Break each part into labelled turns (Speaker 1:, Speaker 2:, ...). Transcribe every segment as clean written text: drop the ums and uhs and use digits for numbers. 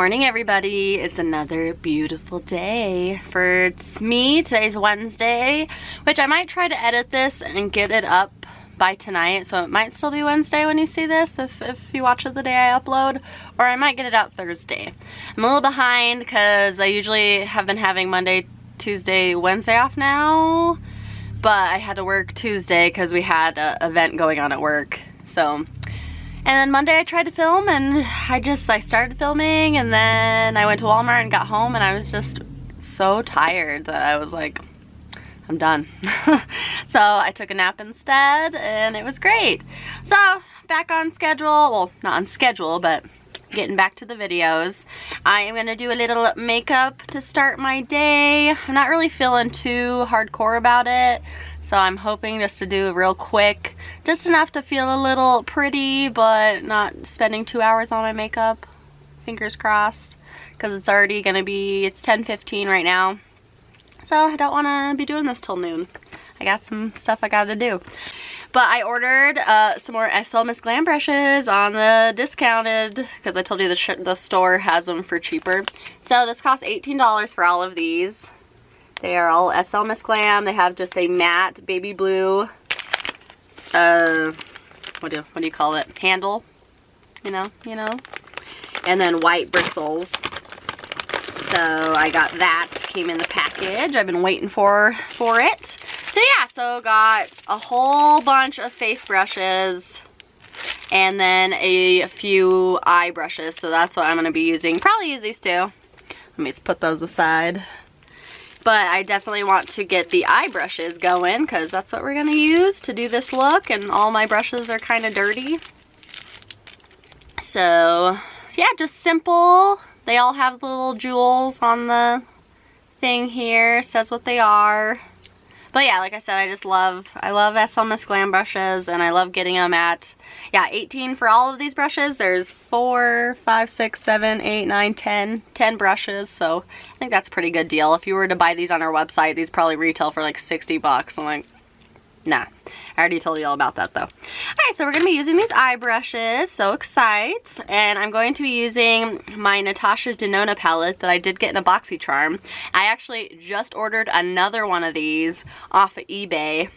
Speaker 1: morning, everybody. It's another beautiful day for me. Today's Wednesday, which I might try to edit this and get it up by tonight, so it might still be Wednesday when you see this if you watch it the day I upload, or I might get it out Thursday. I'm a little behind because I usually have been having Monday, Tuesday, Wednesday off now, but I had to work Tuesday because we had an event going on at work. So, and then Monday I tried to film and I started filming, and then I went to Walmart and got home and I was just so tired that I was like, I'm done. So I took a nap instead and it was great. So back on schedule, well, not on schedule, but getting back to the videos. I am gonna do a little makeup to start my day. I'm not really feeling too hardcore about it, so I'm hoping just to do real quick, just enough to feel a little pretty, but not spending 2 hours on my makeup. Fingers crossed, because it's already gonna be, it's 10:15 right now, so I don't wanna be doing this till noon. I got some stuff I gotta do. But I ordered some more SL Miss Glam brushes on the discounted, because I told you the store has them for cheaper. So this costs $18 for all of these. They are all SL Miss Glam. They have just a matte baby blue, what do you call it? Handle, you know, and then white bristles. So I got that, came in the package. I've been waiting for it. So yeah, so got a whole bunch of face brushes and then a few eye brushes. So that's what I'm gonna be using. Probably use these two. Let me just put those aside. But I definitely want to get the eye brushes going because that's what we're gonna use to do this look, and all my brushes are kind of dirty. So yeah, just simple. They all have little jewels on the thing here. It says what they are. But yeah, like I said, I love SL Miss Glam brushes, and I love getting them at, yeah, 18 for all of these brushes. There's 4, 5, 6, 7, 8, 9, 10 brushes, so I think that's a pretty good deal. If you were to buy these on our website, these probably retail for like 60 bucks. I'm like, nah. I already told you all about that though. Alright, so we're going to be using these eye brushes, so excited. And I'm going to be using my Natasha Denona palette that I did get in a BoxyCharm. I actually just ordered another one of these off of eBay,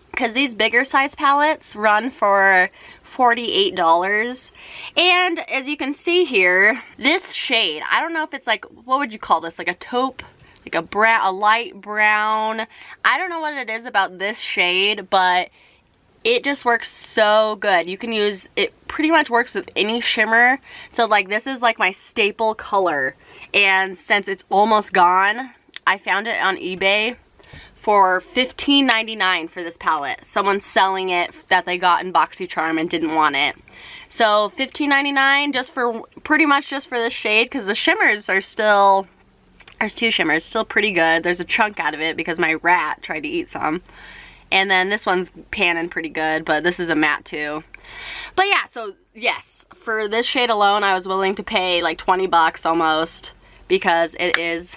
Speaker 1: because these bigger size palettes run for $48. And as you can see here, this shade, I don't know if it's like, what would you call this? Like a taupe? Like a brown, a light brown. I don't know what it is about this shade, but it just works so good. You can use it, pretty much works with any shimmer. So like this is like my staple color, and since it's almost gone, I found it on eBay for $15.99 for this palette. Someone's selling it that they got in BoxyCharm and didn't want it. So $15.99 just for, pretty much just for this shade, because the shimmers are still, there's two shimmers, still pretty good. There's a chunk out of it because my rat tried to eat some. And then this one's panning pretty good, but this is a matte too. But yeah, so yes, for this shade alone, I was willing to pay like 20 bucks almost, because it is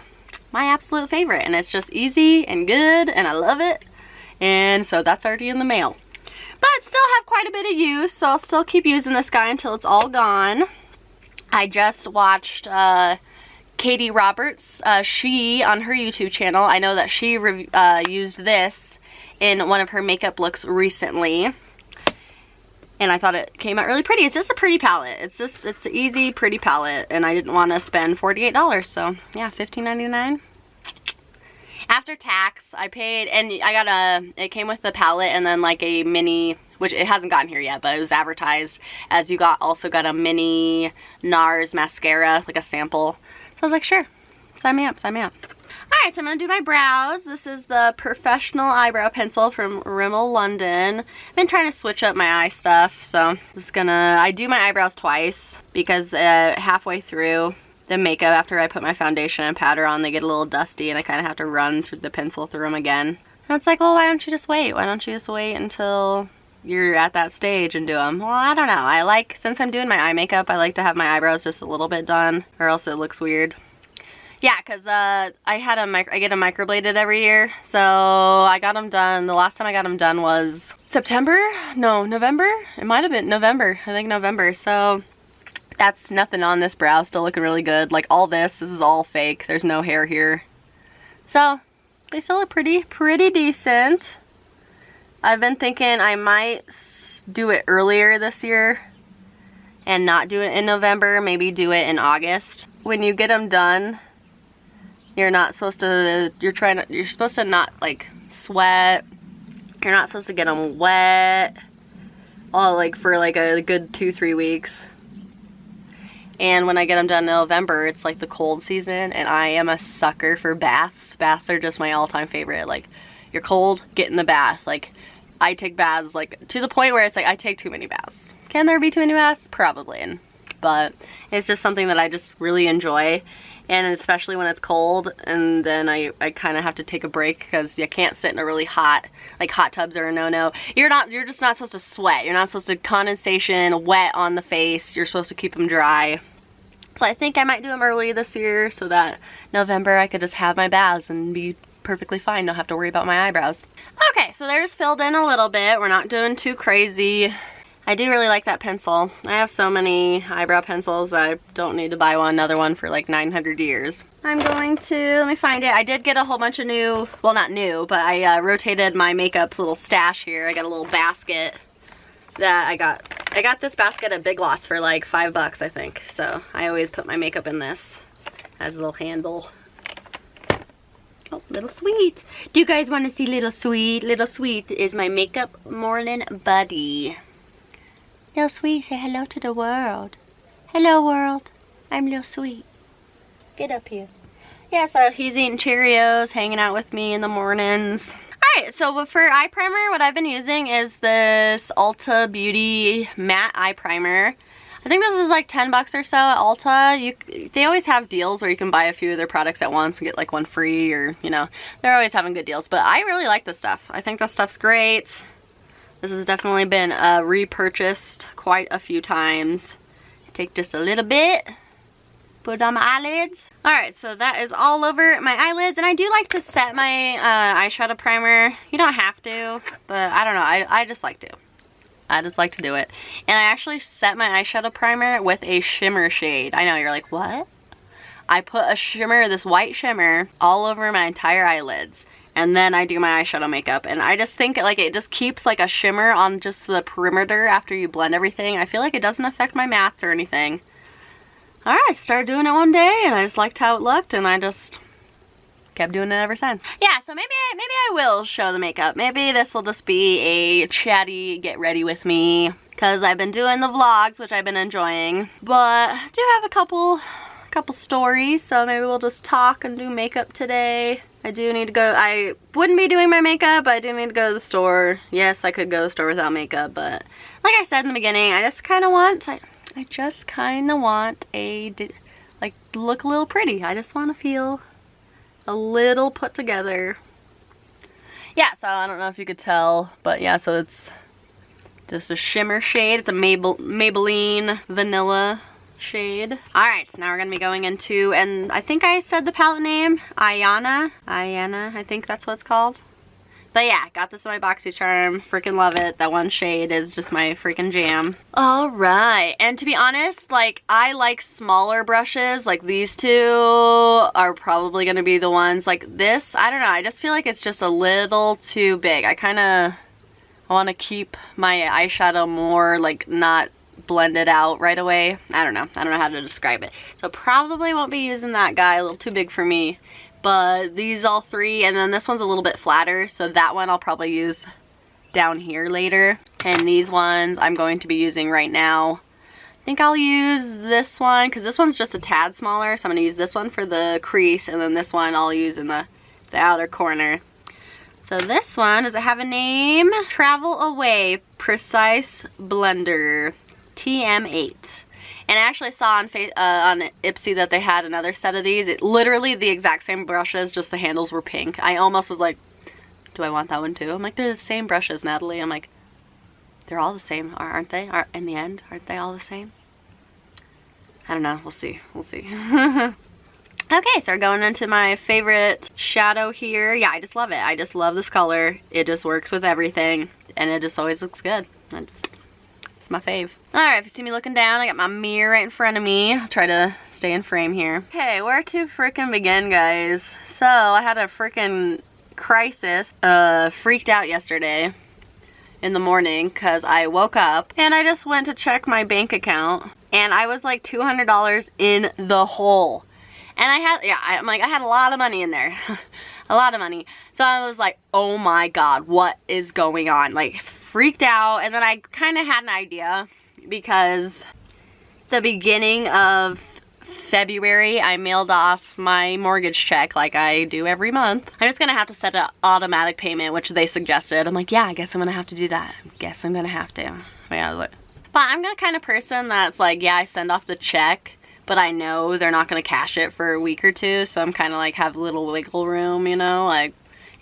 Speaker 1: my absolute favorite, and it's just easy and good, and I love it. And so that's already in the mail. But still have quite a bit of use, so I'll still keep using this guy until it's all gone. I just watched Katie Roberts, she on her YouTube channel, I know that she used this in one of her makeup looks recently, and I thought it came out really pretty. It's just a pretty palette. It's an easy, pretty palette, and I didn't want to spend $48, so yeah, $15.99. After tax, I paid, and I got it came with the palette and then like a mini, which it hasn't gotten here yet, but it was advertised as you also got a mini NARS mascara, like a sample. So I was like, sure, sign me up, sign me up. Alright, so I'm going to do my brows. This is the Professional Eyebrow Pencil from Rimmel London. I've been trying to switch up my eye stuff, so I do my eyebrows twice, because halfway through the makeup, after I put my foundation and powder on, they get a little dusty and I kind of have to run through the pencil through them again. And it's like, well, why don't you just wait? Why don't you just wait until you're at that stage and do them? Well, I don't know. Since I'm doing my eye makeup, I like to have my eyebrows just a little bit done, or else it looks weird. Yeah, because I get them microbladed every year, so I got them done. The last time I got them done was September? No, November? It might have been November. I think November. So That's nothing on this brow, still looking really good. Like all this is all fake. There's no hair here. So they still look pretty decent. I've been thinking I might do it earlier this year and not do it in November, maybe do it in August. When you get them done, you're not supposed to, you're supposed to not like sweat. You're not supposed to get them wet all like for like a good 2-3 weeks. And when I get them done in November, it's like the cold season, and I am a sucker for baths. Baths are just my all-time favorite. Like, you're cold, get in the bath. Like, I take baths like to the point where it's like I take too many baths. Can there be too many baths? Probably. But it's just something that I just really enjoy. And especially when it's cold, and then I kind of have to take a break because you can't sit in a really hot, like hot tubs are a no-no. You're just not supposed to sweat. You're not supposed to condensation, wet on the face. You're supposed to keep them dry. So I think I might do them early this year so that November I could just have my baths and be perfectly fine. Don't have to worry about my eyebrows. Okay, so they're just filled in a little bit. We're not doing too crazy. I do really like that pencil. I have so many eyebrow pencils, I don't need to buy another one for like 900 years. I'm going to, let me find it. I did get a whole bunch of new, well not new, but I rotated my makeup little stash here. I got a little basket that I got this basket at Big Lots for like $5, I think. So I always put my makeup in this. Has a little handle. Oh, Little Sweet. Do you guys want to see Little Sweet? Little Sweet is my makeup morning buddy. Little Sweet, say hello to the world. Hello world, I'm Little Sweet. Get up here. Yeah, so he's eating Cheerios, hanging out with me in the mornings. Alright, so for eye primer, what I've been using is this Ulta Beauty Matte Eye Primer. I think this is like 10 bucks or so at Ulta. They always have deals where you can buy a few of their products at once and get like one free, or, you know, they're always having good deals. But I really like this stuff. I think this stuff's great. This has definitely been repurchased quite a few times. Take just a little bit, put it on my eyelids. Alright, so that is all over my eyelids, and I do like to set my eyeshadow primer. You don't have to, but I don't know, I just like to. I just like to do it. And I actually set my eyeshadow primer with a shimmer shade. I know, you're like, what? I put a shimmer, this white shimmer, all over my entire eyelids. And then I do my eyeshadow makeup, and I just think like it just keeps like a shimmer on just the perimeter after you blend everything. I feel like it doesn't affect my mattes or anything. Alright, I started doing it one day and I just liked how it looked, and I just kept doing it ever since. Yeah, so maybe I will show the makeup. Maybe this will just be a chatty get ready with me, because I've been doing the vlogs, which I've been enjoying, but I do have a couple stories, so maybe we'll just talk and do makeup today. I do need to go, I wouldn't be doing my makeup, but I do need to go to the store. Yes, I could go to the store without makeup, but like I said in the beginning, I just kind of want, I just kind of want like, look a little pretty. I just want to feel a little put together. Yeah, so I don't know if you could tell, but yeah, so it's just a shimmer shade. It's a Maybelline Vanilla shade. Alright, so now we're going to be going into, and I think I said the palette name, Eyeliner, I think that's what it's called. But yeah, got this in my BoxyCharm, freaking love it. That one shade is just my freaking jam. Alright, and to be honest, like, I like smaller brushes, like these two are probably going to be the ones. Like this, I don't know, I just feel like it's just a little too big. I want to keep my eyeshadow more, like, not blended out right away. I don't know how to describe it. So probably won't be using that guy, a little too big for me. But these all three, and then this one's a little bit flatter, so that one I'll probably use down here later. And these ones I'm going to be using right now. I think I'll use this one, because this one's just a tad smaller, so I'm going to use this one for the crease, and then this one I'll use in the outer corner. So this one, does it have a name? Travel Away Precise Blender TM8. And I actually saw on Ipsy that they had another set of these. It literally the exact same brushes, just the handles were pink. I almost was like, do I want that one too? I'm like, they're the same brushes, Natalie. I'm like, they're all the same, aren't they? In the end, aren't they all the same? I don't know, we'll see, we'll see. Okay, so we're going into my favorite shadow here. Yeah, I just love it. I just love this color. It just works with everything, and it just always looks good. It's my fave. Alright, if you see me looking down, I got my mirror right in front of me. I'll try to stay in frame here. Okay, where to frickin' begin, guys? So, I had a frickin' crisis. Freaked out yesterday in the morning because I woke up and I just went to check my bank account and I was like $200 in the hole. And I had, yeah, I'm like, I had a lot of money in there. A lot of money. So I was like, oh my god, what is going on? Like, freaked out. And then I kind of had an idea because the beginning of February, I mailed off my mortgage check like I do every month. I'm just gonna have to set an automatic payment, which they suggested. I'm like, yeah, I guess I'm gonna have to do that. I guess I'm gonna have to. Yeah, I was like, but I'm the kind of person that's like, yeah, I send off the check, but I know they're not gonna cash it for a week or two, so I'm kind of like have a little wiggle room, you know, like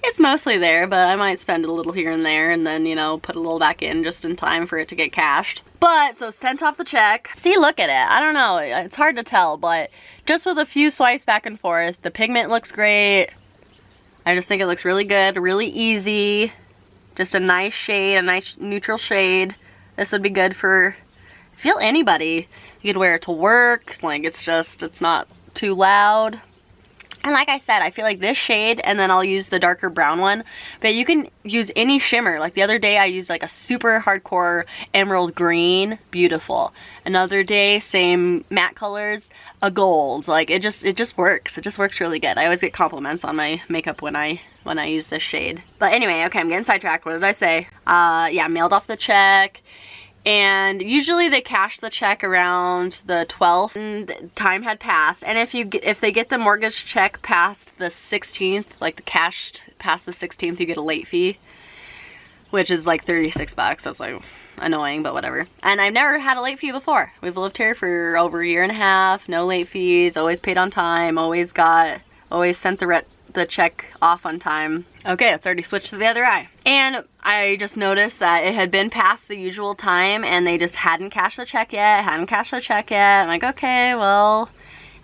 Speaker 1: it's mostly there, but I might spend a little here and there and then, you know, put a little back in just in time for it to get cashed. But, so sent off the check. See, look at it. I don't know, it's hard to tell, but just with a few swipes back and forth, the pigment looks great. I just think it looks really good, really easy. Just a nice shade, a nice neutral shade. This would be good for, I feel, anybody. You could wear it to work, like it's not too loud. And like I said, I feel like this shade, and then I'll use the darker brown one, but you can use any shimmer. Like the other day I used like a super hardcore emerald green, beautiful. Another day, same matte colors, a gold. Like it just works. It just works really good. I always get compliments on my makeup when I use this shade. But anyway, okay, I'm getting sidetracked. What did I say? Yeah, mailed off the check. And usually they cash the check around the 12th, and time had passed. And if they get the mortgage check past the 16th, like the cashed past the 16th, you get a late fee, which is like 36 bucks. That's like annoying, but whatever. And I've never had a late fee before. We've lived here for over a year and a half, no late fees, always paid on time, always sent the check off on time. Okay, it's already switched to the other eye. And I just noticed that it had been past the usual time and they just hadn't cashed the check yet, I'm like, okay, well,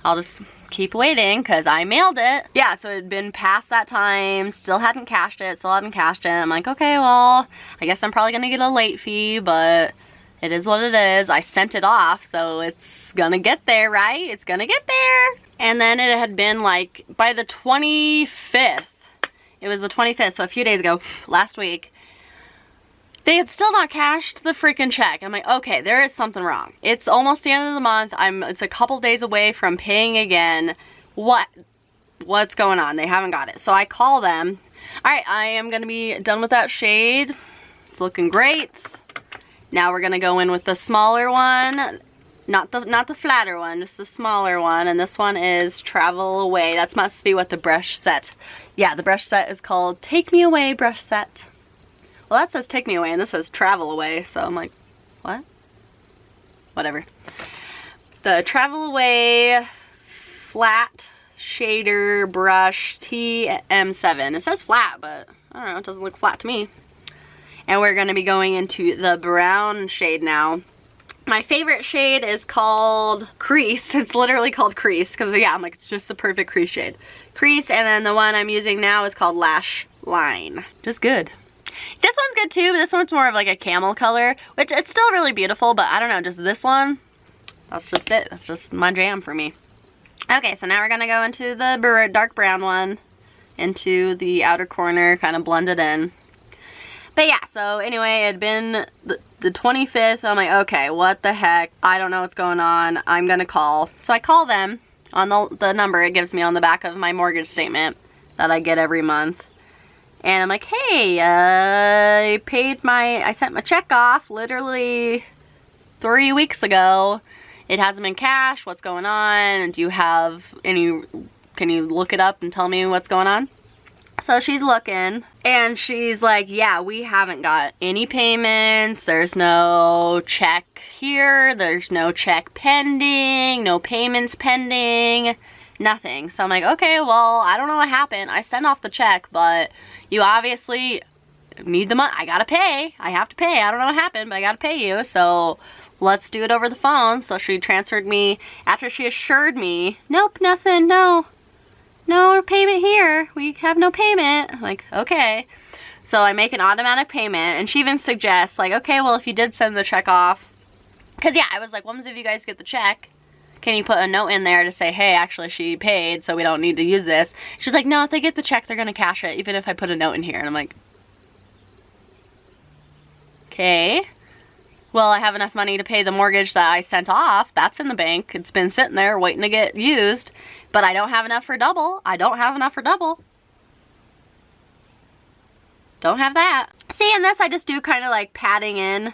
Speaker 1: I'll just keep waiting because I mailed it. Yeah, so it had been past that time, still hadn't cashed it. I'm like, okay, well, I guess I'm probably gonna get a late fee, but it is what it is. I sent it off, so it's gonna get there, right? It's gonna get there. And then it had been like, by the 25th, it was the 25th, so a few days ago, last week, they had still not cashed the freaking check. I'm like, okay, there is something wrong. It's almost the end of the month. It's a couple days away from paying again. What's going on? They haven't got it. So I call them. All right, I am gonna be done with that shade. It's looking great. Now we're gonna go in with the smaller one. Not the flatter one, just the smaller one. And this one is Travel Away. That must be what the brush set. Yeah, the brush set is called Take Me Away Brush Set. Well, that says Take Me Away and this says Travel Away. So I'm like, what? Whatever. The Travel Away Flat Shader Brush Tm4. It says flat, but I don't know, it doesn't look flat to me. And we're gonna be going into the brown shade now. My favorite shade is called Crease. It's literally called Crease because, yeah, I'm like, it's just the perfect crease shade. Crease, and then the one I'm using now is called Lash Line. Just good. This one's good too, but this one's more of like a camel color, which it's still really beautiful, but I don't know, just this one, that's just it. That's just my jam for me. Okay, so now we're gonna go into the dark brown one, into the outer corner, kind of blend it in. But yeah, so anyway, it had been the 25th. I'm like, okay, what the heck? I don't know what's going on. I'm gonna call. So I call them on the number it gives me on the back of my mortgage statement that I get every month. And I'm like, hey, I sent my check off literally 3 weeks ago. It hasn't been cashed. What's going on? And do you have any, can you look it up and tell me what's going on? So she's looking and she's like, yeah, we haven't got any payments. There's no check here. There's no check pending, no payments pending, nothing. So I'm like, okay, well, I don't know what happened. I sent off the check, but you obviously need the money. I gotta pay. I have to pay. I don't know what happened, but I gotta pay you. So let's do it over the phone. So she transferred me after she assured me, nope, nothing, no payment here. We have no payment. I'm like, okay. So I make an automatic payment and she even suggests like, okay, well, if you did send the check off, Because yeah, I was like, what if you guys get the check? Can you put a note in there to say, hey, actually she paid, so we don't need to use this? She's like, no, if they get the check, they're gonna cash it, even if I put a note in here. And I'm like, okay. Well, I have enough money to pay the mortgage that I sent off. That's in the bank. It's been sitting there waiting to get used. But I don't have enough for double. I don't have enough for double. Don't have that. See, in this, I just do kind of like padding in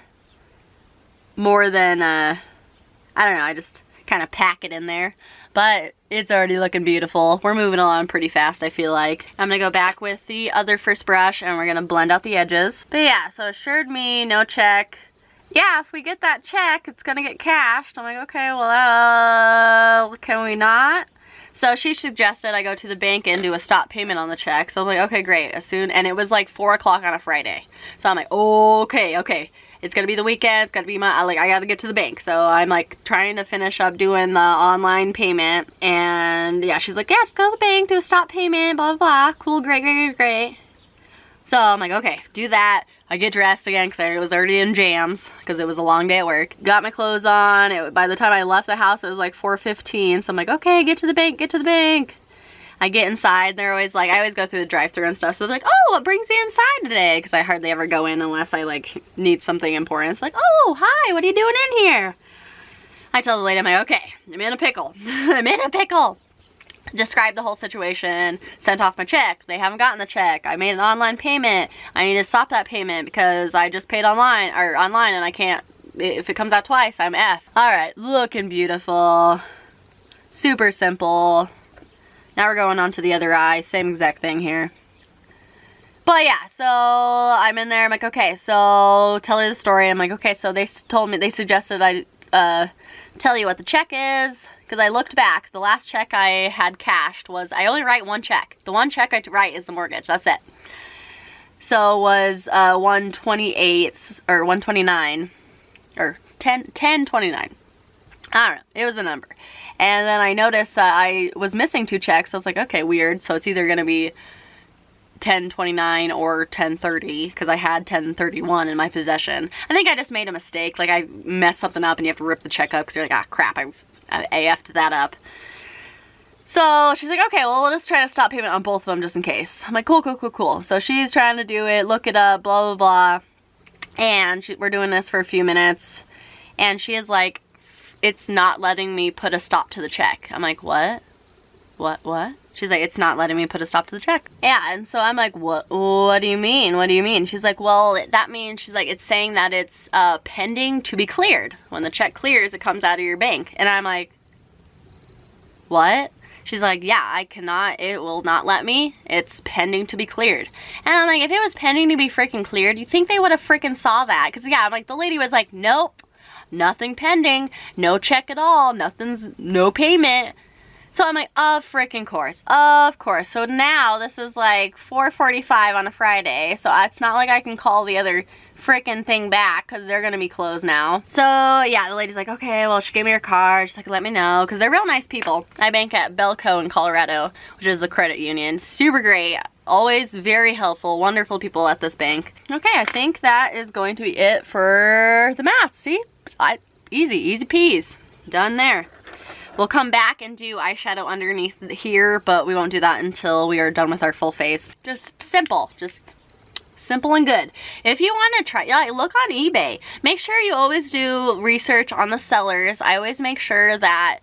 Speaker 1: more than, I don't know, I just kind of pack it in there. But it's already looking beautiful. We're moving along pretty fast, I feel like. I'm gonna go back with the other first brush and we're gonna blend out the edges. But yeah, so assured me, no check. Yeah, if we get that check, it's gonna get cashed. I'm like, okay, well, can we not? So she suggested I go to the bank and do a stop payment on the check. So I'm like, okay, great, and it was like 4 o'clock on a Friday. So I'm like, okay. It's gonna be the weekend, it's gonna be I gotta get to the bank. So I'm like trying to finish up doing the online payment. And yeah, she's like, yeah, just go to the bank, do a stop payment, blah, blah, blah. Cool, great. So I'm like, okay, do that. I get dressed again because I was already in jams because it was a long day at work. Got my clothes on. By the time I left the house, it was like 4:15. So I'm like, okay, get to the bank. I get inside. They're always like, I always go through the drive-thru and stuff. So they're like, oh, what brings you inside today? Because I hardly ever go in unless I like need something important. It's like, oh, hi, what are you doing in here? I tell the lady, I'm like, okay, I'm in a pickle. I'm in a pickle. Describe the whole situation, sent off my check. They haven't gotten the check. I made an online payment. I need to stop that payment because I just paid online and I can't, if it comes out twice, I'm F. All right, looking beautiful. Super simple. Now we're going on to the other eye. Same exact thing here. But yeah, so I'm in there. I'm like, okay, so tell her the story. I'm like, okay, so they suggested I tell you what the check is. Because I looked back, the last check I had cashed was, I only write one check. The one check I write is the mortgage, that's it. So it was 128 or 129 or 1029. I don't know, it was a number. And then I noticed that I was missing 2 checks. I was like, okay, weird. So it's either gonna be 1029 or 1030 because I had 1031 in my possession. I think I just made a mistake. Like I messed something up and you have to rip the check up because you're like, ah, crap, I AF'd that up. So she's like, okay, well, we'll just try to stop payment on both of them just in case. I'm like, cool. So she's trying to do it, look it up, blah, blah, blah. And we're doing this for a few minutes. And she is like, it's not letting me put a stop to the check. I'm like, what? What? She's like, it's not letting me put a stop to the check. Yeah, and so I'm like, what do you mean? She's like, well, that means, she's like, it's saying that it's pending to be cleared. When the check clears, it comes out of your bank. And I'm like, what? She's like, yeah, I cannot, it will not let me. It's pending to be cleared. And I'm like, if it was pending to be freaking cleared, you think they would have freaking saw that? Because yeah, I'm like, the lady was like, nope, nothing pending, no check at all, no payment. So I'm like, of freaking course, of course. So now this is like 4:45 on a Friday. So it's not like I can call the other freaking thing back because they're gonna be closed now. So yeah, the lady's like, okay, well, she gave me her card. She's like, let me know, because they're real nice people. I bank at Belco in Colorado, which is a credit union. Super great, always very helpful, wonderful people at this bank. Okay, I think that is going to be it for the matte. See, easy peas, done there. We'll come back and do eyeshadow underneath here, but we won't do that until we are done with our full face. Just simple and good. If you want to try, yeah, look on eBay. Make sure you always do research on the sellers. I always make sure that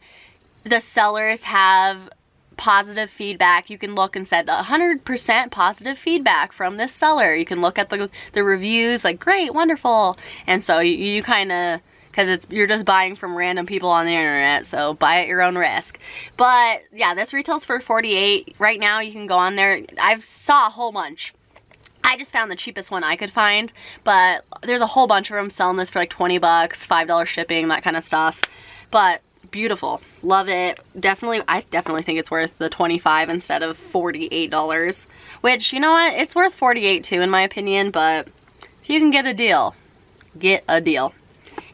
Speaker 1: the sellers have positive feedback. You can look and said 100% positive feedback from this seller. You can look at the reviews, like great, wonderful. And so you kind of, because you're just buying from random people on the internet, so buy at your own risk. But yeah, this retails for $48. Right now you can go on there. I've saw a whole bunch. I just found the cheapest one I could find, but there's a whole bunch of them selling this for like 20 bucks, $5 shipping, that kind of stuff. But beautiful, love it. I definitely think it's worth the $25 instead of $48, which, you know what, it's worth $48 too in my opinion, but if you can get a deal, get a deal.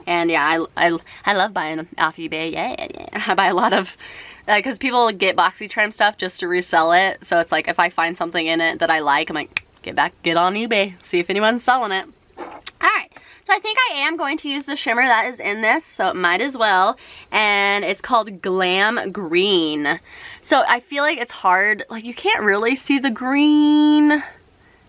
Speaker 1: And yeah, I love buying off eBay. Yeah. I buy a lot of, because people get BoxyCharm stuff just to resell it. So it's like, if I find something in it that I like, I'm like, get on eBay, see if anyone's selling it. Alright, So I think I am going to use the shimmer that is in this, so it might as well. And it's called Glam Green. So I feel like it's hard, like you can't really see the green.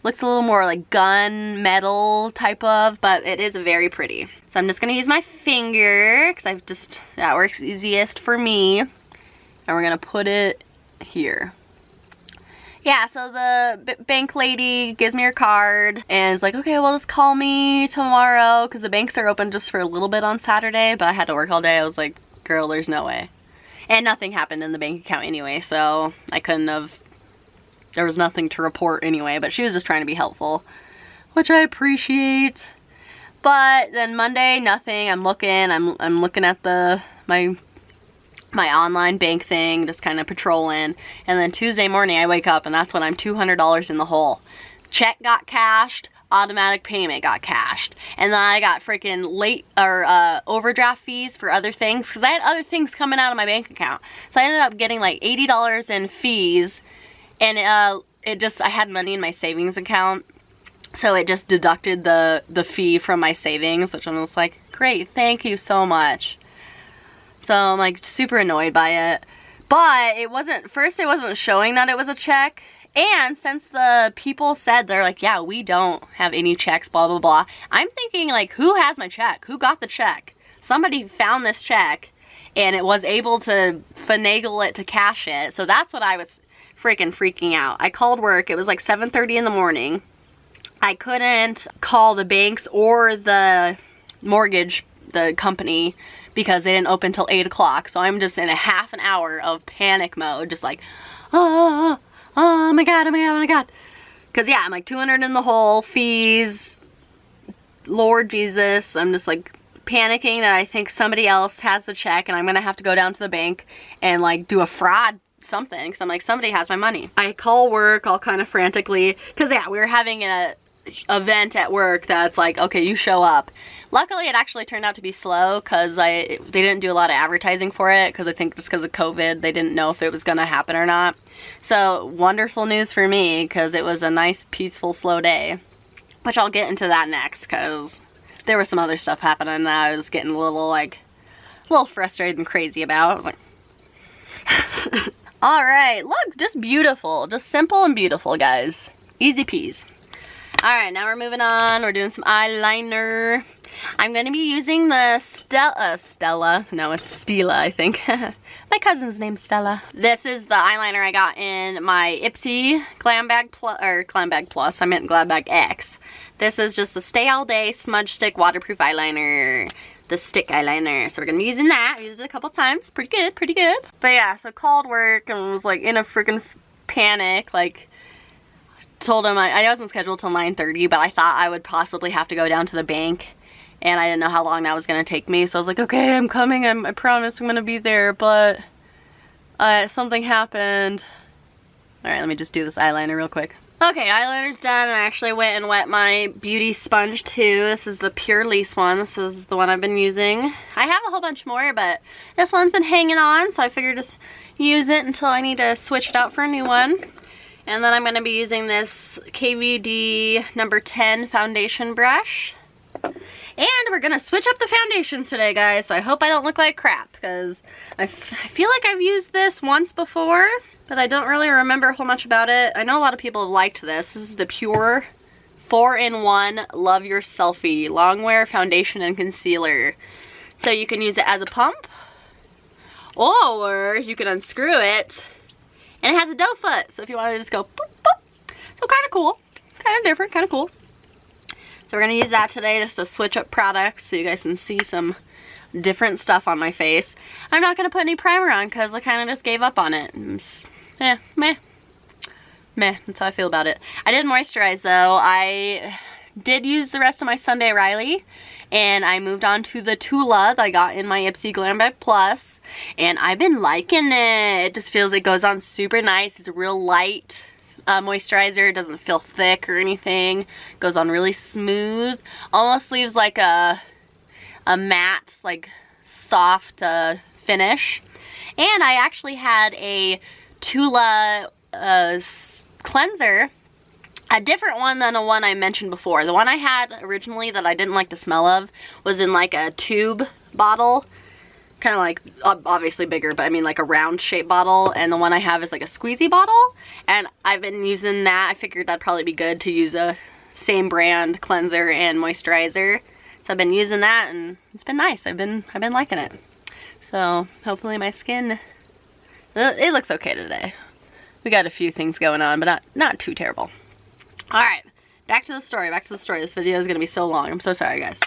Speaker 1: Looks a little more like gun metal type of, but it is very pretty. So I'm just gonna use my finger, because that works easiest for me. And we're gonna put it here. Yeah, so the bank lady gives me her card and is like, okay, well, just call me tomorrow, because the banks are open just for a little bit on Saturday, but I had to work all day. I was like, girl, there's no way. And nothing happened in the bank account anyway, so I couldn't have, there was nothing to report anyway, but she was just trying to be helpful, which I appreciate. But then Monday, nothing. I'm looking at my online bank thing, just kind of patrolling. And then Tuesday morning I wake up and that's when I'm $200 in the hole. Check got cashed, automatic payment got cashed, and then I got freaking late or overdraft fees for other things, because I had other things coming out of my bank account. So I ended up getting like $80 in fees, and I had money in my savings account, so it just deducted the fee from my savings, which I'm just like, great, thank you so much. So I'm like super annoyed by it. But it wasn't showing that it was a check. And since the people said, they're like, yeah, we don't have any checks, blah, blah, blah. I'm thinking like, who has my check? Who got the check? Somebody found this check and it was able to finagle it to cash it. So that's what I was freaking out. I called work. It was like 7:30 in the morning. I couldn't call the banks or the mortgage, the company, because they didn't open till 8 o'clock. So I'm just in a half an hour of panic mode, just like, oh my god, oh my god, oh my god. Because yeah, I'm like 200 in the hole, fees, Lord Jesus. I'm just like panicking that I think somebody else has the check and I'm gonna have to go down to the bank and like do a fraud something, because I'm like, somebody has my money. I call work all kind of frantically, because yeah, we were having an event at work that's like, okay, you show up. Luckily, it actually turned out to be slow, because they didn't do a lot of advertising for it, because I think just because of COVID, they didn't know if it was going to happen or not. So, wonderful news for me, because it was a nice, peaceful, slow day. Which I'll get into that next, because there was some other stuff happening that I was getting a little frustrated and crazy about. I was like, alright, look, just beautiful. Just simple and beautiful, guys. Easy peas. Alright, now we're moving on. We're doing some eyeliner. I'm going to be using the Stella. No, it's Stila, I think. My cousin's name's Stella. This is the eyeliner I got in my Ipsy Glam Bag Plus. I meant Glam Bag X. This is just the Stay All Day Smudge Stick Waterproof Eyeliner. The stick eyeliner. So we're going to be using that. I used it a couple times. Pretty good, pretty good. But yeah, so called work and was like in a freaking panic. Like, told him I wasn't scheduled till 9:30, but I thought I would possibly have to go down to the bank. And I didn't know how long that was going to take me. So I was like, okay, I'm coming. I promise I'm going to be there. But something happened. Alright, let me just do this eyeliner real quick. Okay, eyeliner's done. I actually went and wet my beauty sponge too. This is the Pure Lease one. This is the one I've been using. I have a whole bunch more, but this one's been hanging on. So I figured just use it until I need to switch it out for a new one. And then I'm going to be using this KVD number 10 foundation brush. And we're going to switch up the foundations today, guys. So I hope I don't look like crap, because I feel like I've used this once before, but I don't really remember a whole much about it. I know a lot of people have liked this. This is the Pure 4-in-1 Love Your Selfie Longwear Foundation and Concealer. So you can use it as a pump, or you can unscrew it, and it has a doe foot. So if you want to just go boop, boop. So kind of cool. Kind of different, kind of cool. So we're going to use that today just to switch up products so you guys can see some different stuff on my face. I'm not going to put any primer on because I kind of just gave up on it. Meh. That's how I feel about it. I did moisturize though. I did use the rest of my Sunday Riley, and I moved on to the Tula that I got in my Ipsy Glam Bag Plus, and I've been liking it. It just feels, it goes on super nice. It's a real light moisturizer. It doesn't feel thick or anything. Goes on really smooth. Almost leaves like a matte, like soft finish. And I actually had a Tula cleanser A different one than the one I mentioned before. The one I had originally that I didn't like the smell of was in like a tube bottle. Kind of like, obviously bigger, but I mean like a round shaped bottle. And the one I have is like a squeezy bottle. And I've been using that. I figured that'd probably be good to use a same brand cleanser and moisturizer. So I've been using that and it's been nice. I've been liking it. So hopefully my skin, it looks okay today. We got a few things going on, but not too terrible. Alright, back to the story, This video is going to be so long. I'm so sorry, guys.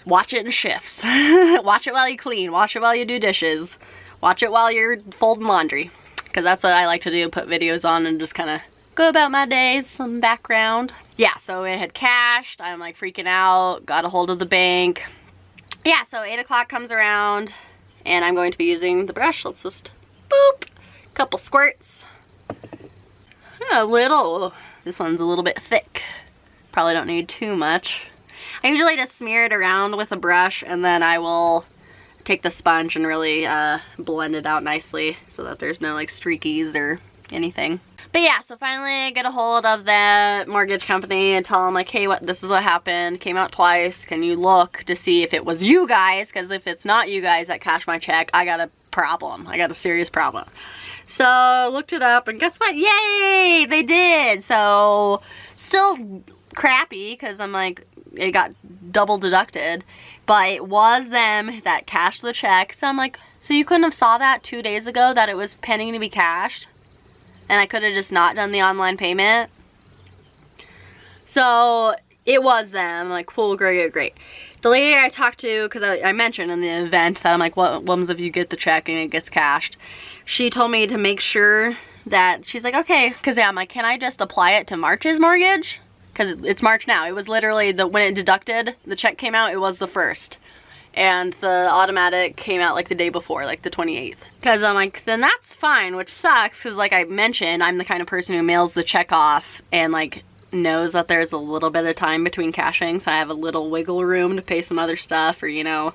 Speaker 1: Watch it in shifts. Watch it while you clean. Watch it while you do dishes. Watch it while you're folding laundry. Because that's what I like to do, put videos on and just kind of go about my days, some background. Yeah, so it had cashed. I'm like freaking out. Got a hold of the bank. Yeah, so 8 o'clock comes around and I'm going to be using the brush. Let's just boop. Couple squirts. A little. This one's a little bit thick. Probably don't need too much. I usually just smear it around with a brush and then I will take the sponge and really blend it out nicely so that there's no like streakies or anything. But yeah, so finally I get a hold of the mortgage company and tell them like, hey, this is what happened. Came out twice. Can you look to see if it was you guys? Because if it's not you guys that cashed my check, I got a problem. I got a serious problem. So looked it up and guess what? Yay! They did. So still crappy because I'm like, it got double deducted. But it was them that cashed the check. So I'm like, so you couldn't have saw that 2 days ago that it was pending to be cashed? And I could have just not done the online payment? So it was them. I'm like, cool, great. The lady I talked to, because I mentioned in the event that I'm like, what happens if you get the check and it gets cashed? She told me to make sure that, she's like, okay, because yeah, I'm like, can I just apply it to March's mortgage? Because it's March now. It was literally, when it deducted, the check came out, it was the 1st. And the automatic came out like the day before, like the 28th. Because I'm like, then that's fine, which sucks, because like I mentioned, I'm the kind of person who mails the check off and like knows that there's a little bit of time between cashing, so I have a little wiggle room to pay some other stuff or, you know,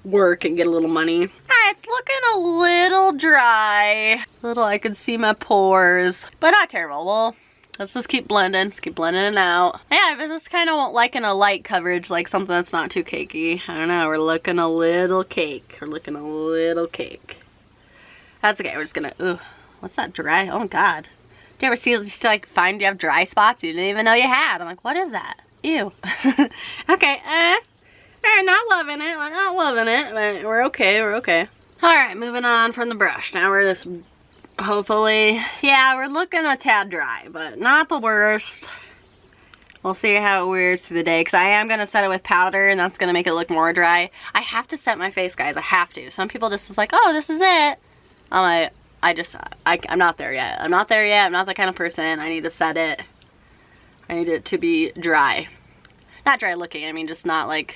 Speaker 1: work and get a little money. It's looking a little dry. I could see my pores, but not terrible. Well, let's just keep blending. Let's keep blending it out. Yeah, but just kind of liking a light coverage, like something that's not too cakey. I don't know, we're looking a little cake. That's okay, we're just gonna, ooh, what's that dry? Oh God. Do you ever see, just like find you have dry spots you didn't even know you had? I'm like, what is that? Ew. Okay, not loving it, but we're okay. Alright, moving on from the brush. Now we're just, hopefully, yeah, we're looking a tad dry, but not the worst. We'll see how it wears through the day, because I am going to set it with powder, and that's going to make it look more dry. I have to set my face, guys. I have to. Some people just is like, oh, this is it. I'm like, I'm not there yet. I'm not that kind of person. I need to set it. I need it to be dry. Not dry looking, I mean just not like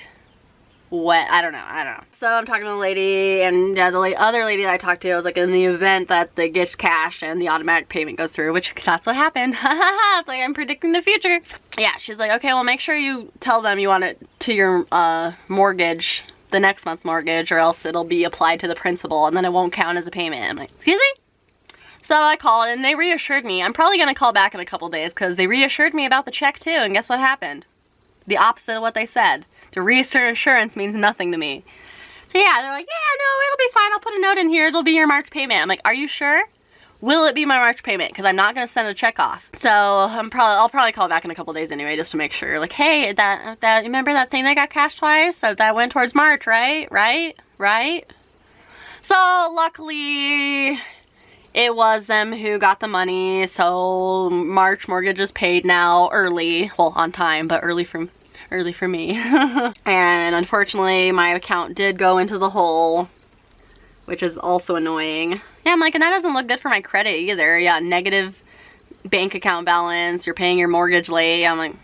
Speaker 1: wet. I don't know. So I'm talking to the lady, and yeah, the other lady that I talked to, I was like, in the event that it gets cashed and the automatic payment goes through, which that's what happened. It's like I'm predicting the future. Yeah, she's like, okay, well make sure you tell them you want it to your mortgage, the next month mortgage, or else it'll be applied to the principal and then it won't count as a payment. I'm like, excuse me? So I called and they reassured me. I'm probably gonna call back in a couple days because they reassured me about the check too, and guess what happened? The opposite of what they said. The reassurance means nothing to me. So yeah, they're like, yeah, no, it'll be fine. I'll put a note in here. It'll be your March payment. I'm like, are you sure? Will it be my March payment? Because I'm not gonna send a check off. So I'll probably call back in a couple days anyway, just to make sure. Like, hey, that remember that thing that got cashed twice? So that went towards March, right? Right? So luckily, it was them who got the money. So March mortgage is paid now early. Well, on time, but early for me. And unfortunately, my account did go into the hole, which is also annoying. Yeah, I'm like, and that doesn't look good for my credit either. Yeah, negative bank account balance, you're paying your mortgage late. I'm like,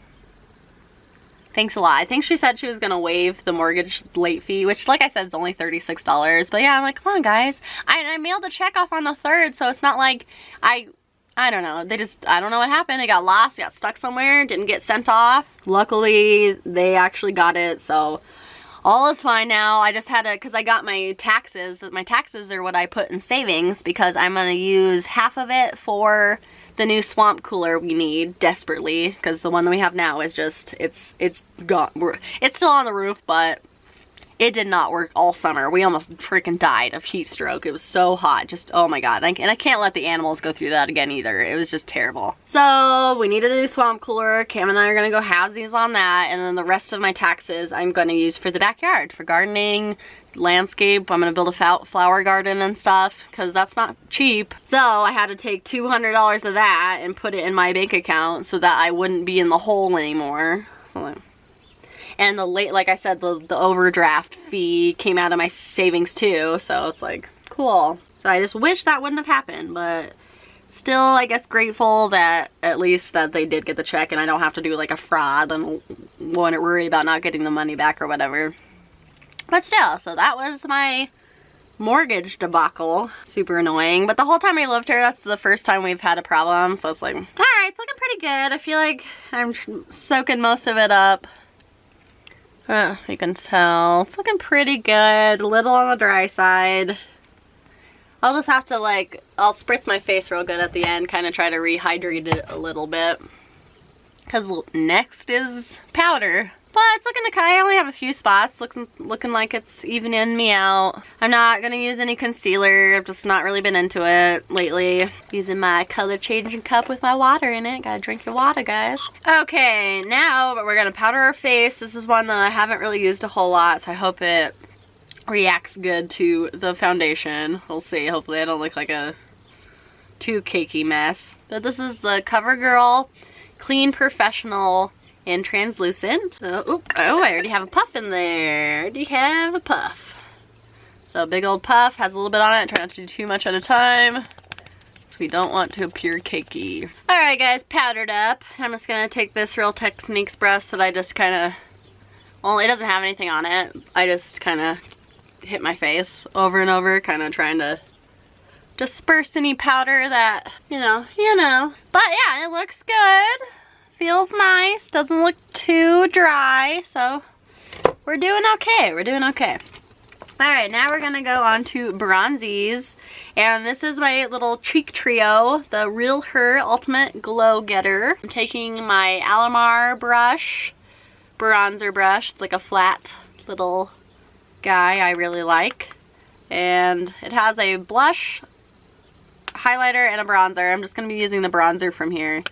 Speaker 1: thanks a lot. I think she said she was gonna waive the mortgage late fee, which, like I said, is only $36. But yeah, I'm like, come on, guys. I mailed the check off on the 3rd, so it's not like I don't know. I don't know what happened. It got lost, got stuck somewhere, didn't get sent off. Luckily, they actually got it, so all is fine now. I just had to, because I got my taxes. My taxes are what I put in savings, because I'm going to use half of it for the new swamp cooler we need desperately, because the one that we have now is just, it's gone. It's still on the roof, but it did not work all summer. We almost freaking died of heat stroke. It was so hot. Just, oh my god. And I can't let the animals go through that again either. It was just terrible. So we needed a new swamp cooler. Cam and I are gonna go halvesies on that. And then the rest of my taxes I'm gonna use for the backyard, for gardening, landscape. I'm gonna build a flower garden and stuff, because that's not cheap. So I had to take $200 of that and put it in my bank account so that I wouldn't be in the hole anymore. And like I said, the overdraft fee came out of my savings too, so it's like, cool. So I just wish that wouldn't have happened, but still, I guess, grateful that at least that they did get the check and I don't have to do like a fraud and worry about not getting the money back or whatever. But still, so that was my mortgage debacle. Super annoying. But the whole time we lived here, that's the first time we've had a problem, so it's like, alright, it's looking pretty good. I feel like I'm soaking most of it up. You can tell. It's looking pretty good. A little on the dry side. I'll just have to I'll spritz my face real good at the end, kind of try to rehydrate it a little bit. Because next is powder. But it's looking okay. I only have a few spots. Looking like it's evening me out. I'm not going to use any concealer. I've just not really been into it lately. Using my color changing cup with my water in it. Gotta drink your water, guys. Okay, now we're going to powder our face. This is one that I haven't really used a whole lot, so I hope it reacts good to the foundation. We'll see. Hopefully I don't look like a too cakey mess. But this is the CoverGirl Clean Professional in translucent. So, I already have a puff in there. I already have a puff. So a big old puff, has a little bit on it. Try not to do too much at a time, so we don't want to appear cakey. Alright guys, powdered up. I'm just gonna take this Real Techniques brush that I just kind of, well, it doesn't have anything on it. I just kind of hit my face over and over, kind of trying to disperse any powder that, you know. But yeah, it looks good. Feels nice, doesn't look too dry, so we're doing okay, Alright, now we're gonna go on to bronzies, and this is my little cheek trio, the Real Her Ultimate Glow Getter. I'm taking my Alamar bronzer brush, it's like a flat little guy I really like, and it has a blush, highlighter, and a bronzer. I'm just gonna be using the bronzer from here.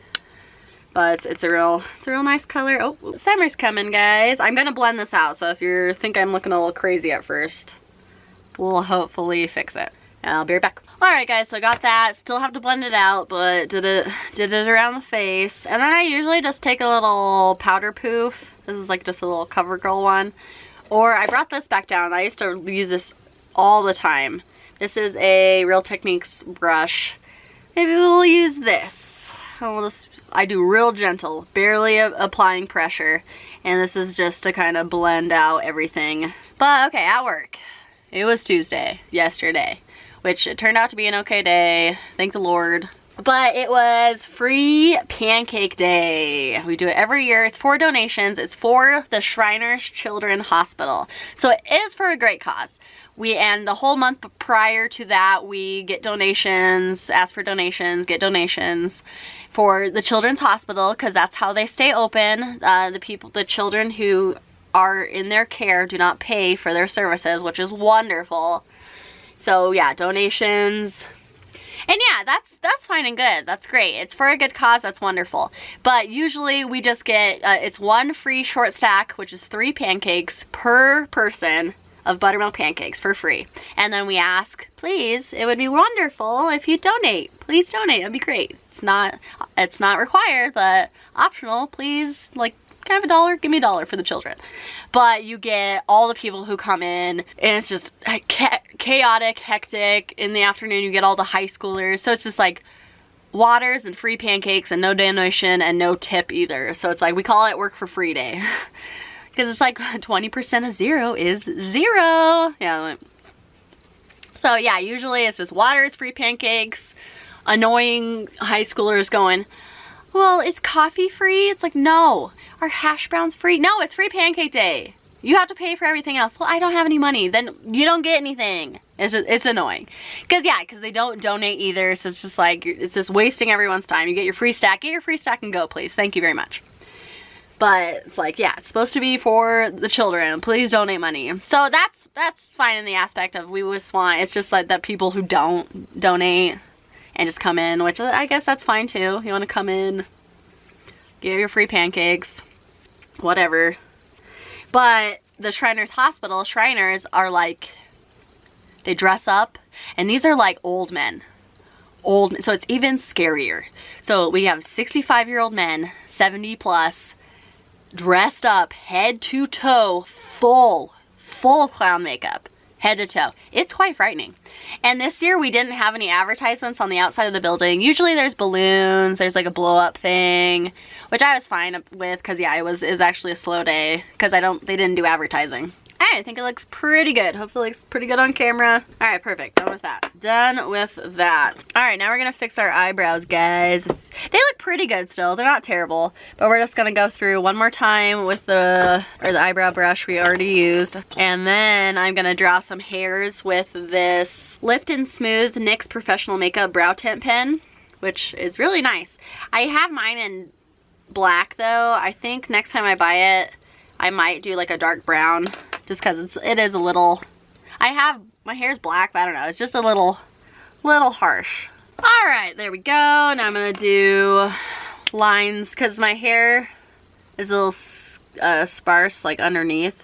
Speaker 1: But it's a real nice color. Oh, summer's coming, guys. I'm gonna blend this out, so if you think I'm looking a little crazy at first, we'll hopefully fix it. And I'll be right back. Alright guys, so I got that. Still have to blend it out, but did it around the face. And then I usually just take a little powder poof. This is like just a little CoverGirl one. Or I brought this back down. I used to use this all the time. This is a Real Techniques brush. Maybe we'll use this. I do real gentle, barely applying pressure, and this is just to kind of blend out everything. But okay, at work, it was Tuesday, yesterday, which it turned out to be an okay day, thank the Lord. But it was free pancake day. We do it every year. It's for donations. It's for the Shriners Children Hospital. So it is for a great cause. And the whole month prior to that, we get donations, ask for donations, get donations for the Children's Hospital, because that's how they stay open. The children who are in their care do not pay for their services, which is wonderful. So yeah, donations. And yeah, that's fine and good. That's great. It's for a good cause. That's wonderful. But usually we just get, it's one free short stack, which is 3 pancakes per person of buttermilk pancakes for free. And then we ask, please, it would be wonderful if you donate. Please donate. It'd be great. It's not required, but optional. Please, like, can I have $1? Give me $1 for the children. But you get all the people who come in, and it's just chaotic, hectic. In the afternoon, you get all the high schoolers. So it's just like waters and free pancakes and no donation and no tip either. So it's like, we call it work for free day. Because it's like 20% of 0 is 0. Yeah. So yeah, usually it's just waters, free pancakes, annoying high schoolers going, well, is coffee free? It's like, no. Are hash browns free? No, it's free pancake day. You have to pay for everything else. Well, I don't have any money. Then you don't get anything. It's annoying. Because they don't donate either. So it's just like, it's just wasting everyone's time. You get your free stack. Get your free stack and go, please. Thank you very much. But it's like, yeah, it's supposed to be for the children. Please donate money. So that's fine in the aspect of we just want, it's just like that people who don't donate and just come in, which I guess that's fine too. You want to come in, get your free pancakes, whatever. But the Shriners Hospital, Shriners are like, they dress up, and these are like old men. So it's even scarier. So we have 65-year-old men, 70 plus, dressed up head to toe, full clown makeup, head to toe. It's quite frightening. And this year we didn't have any advertisements on the outside of the building. Usually there's balloons, there's like a blow up thing, which I was fine with because yeah, it was actually a slow day because they didn't do advertising. I think it looks pretty good. Hopefully it looks pretty good on camera. All right, perfect. Done with that. Done with that. All right, now we're gonna fix our eyebrows, guys. They look pretty good still. They're not terrible, but we're just gonna go through one more time with the eyebrow brush we already used. And then I'm gonna draw some hairs with this Lift and Smooth NYX Professional Makeup Brow Tint Pen, which is really nice. I have mine in black though. I think next time I buy it, I might do like a dark brown, just because it is a little, my hair's black, but I don't know, it's just a little harsh. All right, there we go. Now I'm gonna do lines, because my hair is a little sparse, like underneath.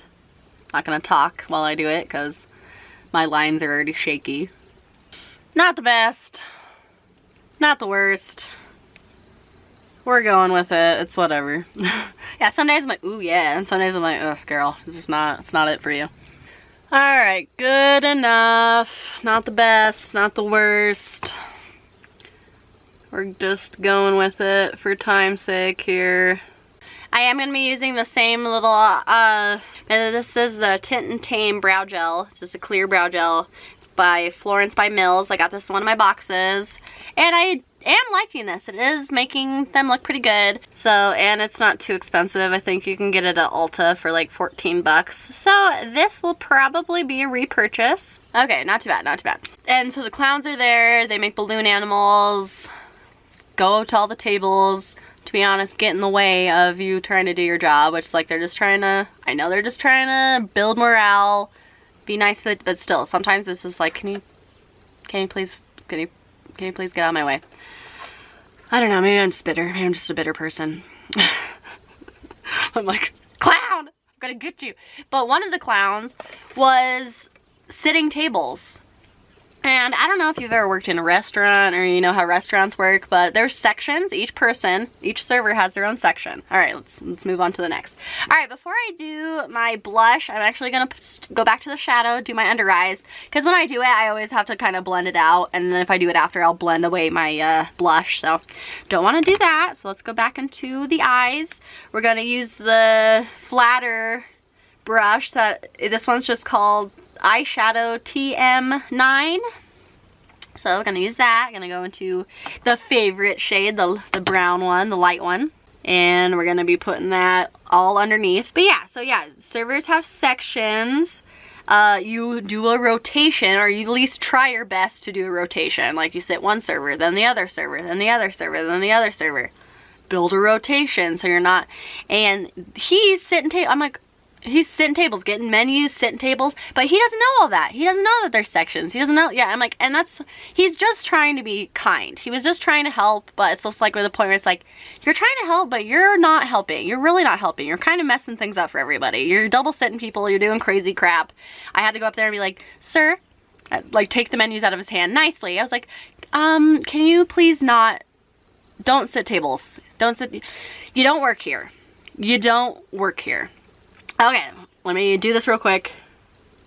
Speaker 1: Not gonna talk while I do it, because my lines are already shaky. Not the best, not the worst. We're going with it. It's whatever. Yeah, some days I'm like, ooh yeah, and some days I'm like, ugh, girl, it's not it for you. All right, good enough. Not the best, not the worst. We're just going with it for time's sake here. I am gonna be using the same little, this is the Tint and Tame brow gel. It's just a clear brow gel by Florence by Mills. I got this in one of my boxes, and I am liking this. It is making them look pretty good. So, and it's not too expensive. I think you can get it at Ulta for like 14 bucks. So this will probably be a repurchase. Okay, not too bad, not too bad. And so the clowns are there. They make balloon animals. Go to all the tables. To be honest, get in the way of you trying to do your job, which is like they're just trying to, I know they're just trying to build morale, be nice, but still, sometimes it's just like, can you please get out of my way? I don't know, maybe I'm just bitter. Maybe I'm just a bitter person. I'm like, clown, I'm gonna get you. But one of the clowns was sitting tables. And I don't know if you've ever worked in a restaurant or you know how restaurants work, but there's sections. Each server has their own section. All right, let's move on to the next. All right, before I do my blush, I'm actually gonna go back to the shadow, do my under eyes, because when I do it, I always have to kind of blend it out, and then if I do it after, I'll blend away my blush, so don't want to do that. So let's go back into the eyes. We're gonna use the flatter brush. This one's just called Eyeshadow TM9. So we're gonna use that. Gonna go into the favorite shade, the brown one, the light one, and we're gonna be putting that all underneath. But yeah, so yeah, servers have sections. You do a rotation, or you at least try your best to do a rotation. Like you sit one server, then the other server, then the other server, then the other server. Build a rotation so you're not. And he's sitting I'm like, he's sitting tables, getting menus, sitting tables, but he doesn't know all that. He doesn't know that there's sections. He doesn't know. Yeah, I'm like, and he's just trying to be kind. He was just trying to help, but it's just like with the point where it's like, you're trying to help, but you're not helping. You're really not helping. You're kind of messing things up for everybody. You're double sitting people. You're doing crazy crap. I had to go up there and be like, sir, like take the menus out of his hand nicely. I was like, can you please don't sit tables. You don't work here. You don't work here. Okay, let me do this real quick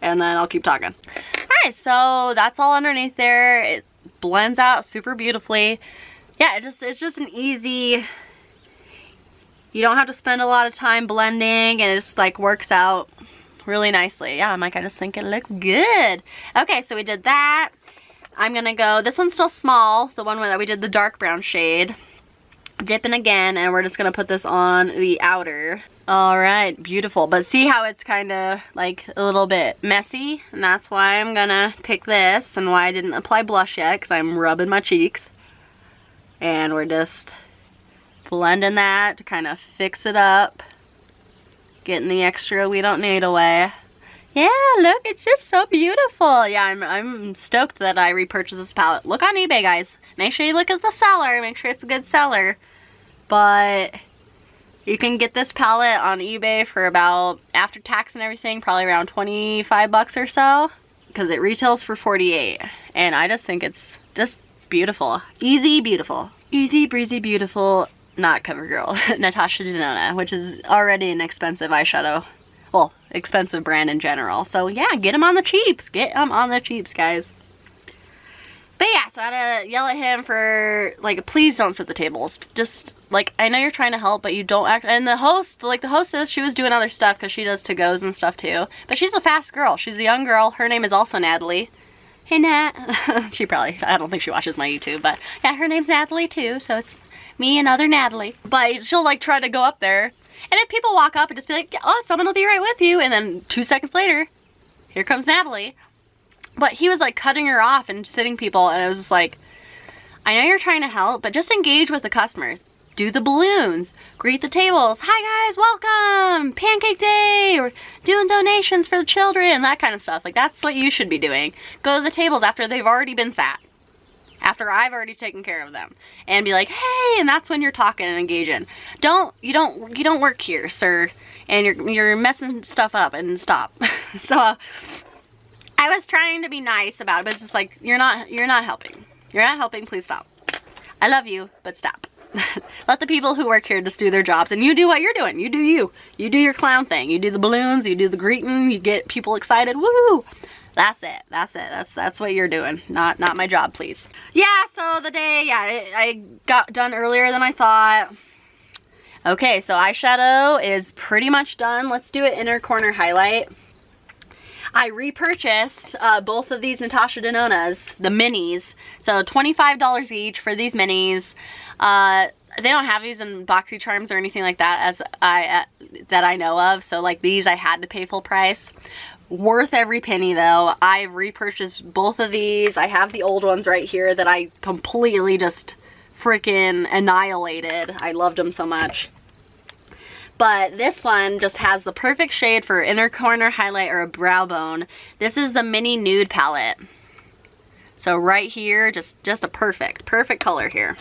Speaker 1: and then I'll keep talking. Alright, so that's all underneath there. It blends out super beautifully. Yeah, it's just an easy, you don't have to spend a lot of time blending, and it just like works out really nicely. Yeah, I'm like, I just think it looks good. Okay, so we did that. I'm gonna go, this one's still small, the one that we did the dark brown shade. Dipping again, and we're just gonna put this on the outer. All right, beautiful. But see how it's kind of like a little bit messy? And that's why I'm gonna pick this, and why I didn't apply blush yet, because I'm rubbing my cheeks. And we're just blending that to kind of fix it up. Getting the extra we don't need away. Yeah, look, it's just so beautiful. Yeah, I'm stoked that I repurchased this palette. Look on eBay, guys. Make sure you look at the seller. Make sure it's a good seller. But you can get this palette on eBay for about, after tax and everything, probably around 25 bucks or so. Because it retails for 48. And I just think it's just beautiful. Easy, beautiful. Easy, breezy, beautiful. Not CoverGirl. Natasha Denona, which is already an expensive eyeshadow. Well, expensive brand in general. So yeah, get them on the cheaps. Get them on the cheaps, guys. But yeah, so I had to yell at him for, like, please don't sit the tables. Just, like, I know you're trying to help, but you don't act. And the host, like, the hostess, she was doing other stuff because she does to-goes and stuff too. But she's a fast girl. She's a young girl. Her name is also Natalie. Hey, Nat. She probably, I don't think she watches my YouTube, but yeah, her name's Natalie too. So it's me and other Natalie. But she'll, like, try to go up there. And if people walk up and just be like, oh, someone will be right with you. And then 2 seconds later, here comes Natalie. But he was like cutting her off and sitting people. And it was just like, I know you're trying to help, but just engage with the customers. Do the balloons. Greet the tables. Hi guys, welcome. Pancake day. Or doing donations for the children. That kind of stuff. Like, that's what you should be doing. Go to the tables after they've already been sat. After I've already taken care of them, and be like, hey, and that's when you're talking and engaging. You don't work here, sir, and you're messing stuff up, and stop. So I was trying to be nice about it, but it's just like, you're not helping. You're not helping, please stop. I love you, but stop. Let the people who work here just do their jobs, and you do what you're doing. You do you. You do your clown thing. You do the balloons, you do the greeting, you get people excited. Woo! That's it. That's it. That's what you're doing. Not my job, please. Yeah, so the day, yeah, I got done earlier than I thought. Okay, so eyeshadow is pretty much done. Let's do an inner corner highlight. I repurchased both of these Natasha Denonas, the minis. So $25 each for these minis. They don't have these in BoxyCharms or anything like that that I know of. So like these, I had to pay full price. Worth every penny though. I've repurchased both of these. I have the old ones right here that I completely just freaking annihilated. I loved them so much. But this one just has the perfect shade for inner corner highlight or a brow bone. This is the mini nude palette. So right here, just a perfect color here.